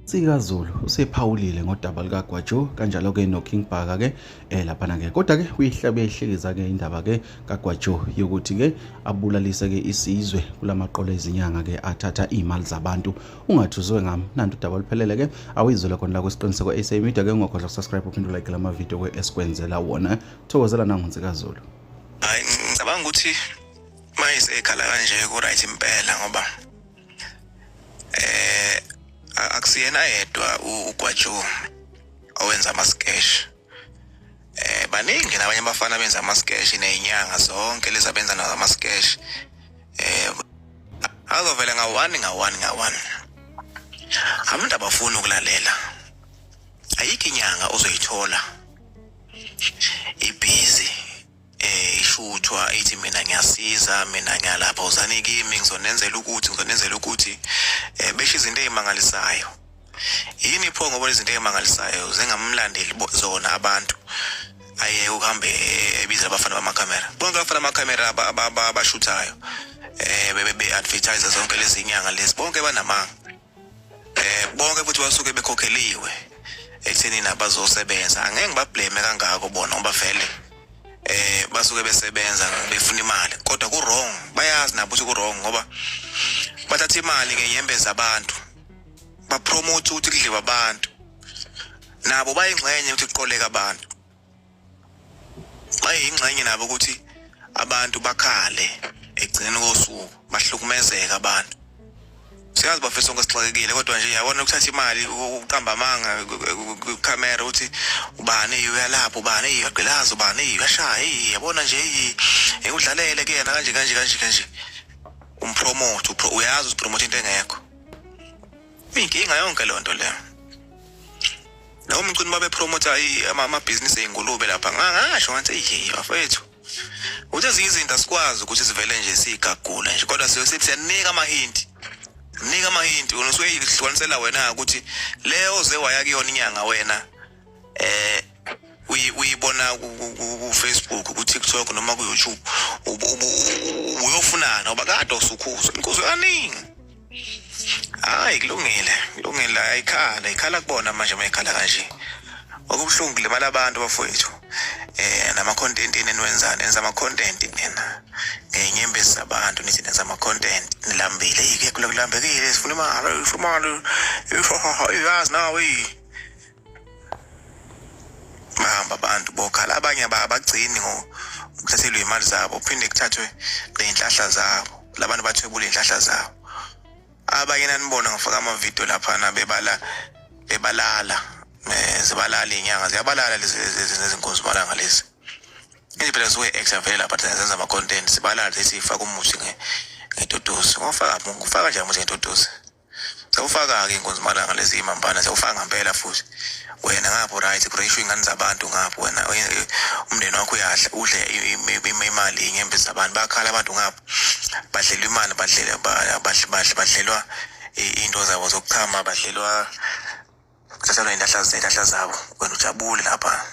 SikaZulu usephawulile ngodaba likaGwajo kanjalo ke noKing Bhaka ke lapha ke kodwa ke uyihlabe ehlekisa ke indaba ke kaGwajo yokuthi ke abulalise ke isizwe kulamaqolo ezinyanga ke athatha imali zabantu ungathuzwe ngami nanti udaba luphelele ke awuyizole khona la kwesiqiniseko SA Media ke ungakhohlwa subscribe uphinde like lama video ke esikwenzela wona thokozela nangoNsikaZulu. Hayi ngicabanga ukuthi mayisekhala kanje ku right impela ngoba akusiyena yedwa uGwajo owenza ama sketch baningi nabanye abafana benza ama sketch nezinyanga zonke lezi abenza nazo ama sketch azovela ngawani abantu abafuna ukulalela ayikho inyanga uzoyithola ibhizi ishuthwa ithi mina ngiyasiza mina ngiyalapha uzani kimi ngizonenzela ukuthi besho izinto ezimangalisayo yini pho ngoba izinto ezimangalisayo zengamlandeli zona abantu aye uhambe ebiza abafana bamakamera bonke abafana bamakamera abashuthayo bebe advertise zonke lezi inyanga lezi bonke banamanga bonke futhi basuke bekhokheliwe ekutheni nabazosebenza angeke ngibablame kangako bona ngoba vele basuke besebenza befuna imali kodwa ku wrong bayazi nabo ukuthi ku wrong ngoba bathatha imali ngeyembeza abantu ba promote ukuthi kudliwa abantu nabo bayingxenye ukuthi kuqoleka abantu bayingxenye nabo ukuthi abantu bakhale egcineni kosuku bahlukumezeka abantu siyazi bafisa ongesixakekile kodwa nje yabona ukuthatha imali uqamba amanga camera uthi ubani uyalapha ubani uyagqilaza ubani uyashaya yabona nje udlalele kuyena kanje umpromote uyazi upromote into engekho inkinga yonke lonto le la umcuni babe promote ama business ezingulube lapha ngasho ngathi bafethu uthi izinto asikwazi ukuthi sivele nje sigagula nje kodwa siyanika amahinti unosuke ihlukanisela wena ukuthi le oze waya kuyona inyanga wena uyibona ku Facebook ku TikTok noma ku YouTube uyofunana ngoba kade usukhuza inkuzo kaningi hayi kulungile ayikhala kubona manje mayikhala kanje okubuhlungu le malabantu bafowethu nama content enenwenzana enza ama content nina ngenyembezi zabantu nithi nenza ama content nilambile yike kulambekile sifuna imali iyazi nawe bahamba abantu bokhala abanye abagcini ngokuthathelwa imali zabo uphinde kuthathwe leinhlahla zabo labantu bathwebula inhlahla zabo abanye nanibona ngifaka ama video lapha na bebalala zibalala inyanga ziyabalala lezi zinkonzo malanga lezi nje phela suke exavela lapha senza ama content sibalala lesifaka umuthi ngetotosi ngofaka nje umuthi ngetotosi sawufaka ke inkonzo malanga lezi imambana sawufaka ngempela futhi wena ngapho right kuresho ingane zabantu ngapho wena umndeni wakho uyadla udle imali inyembezi zabantu bakhala abantu ngapho badlela imali badlelwa into zabo zokuchama badlelwa kuthathelwa inhlahla zabo wena ujabule lapha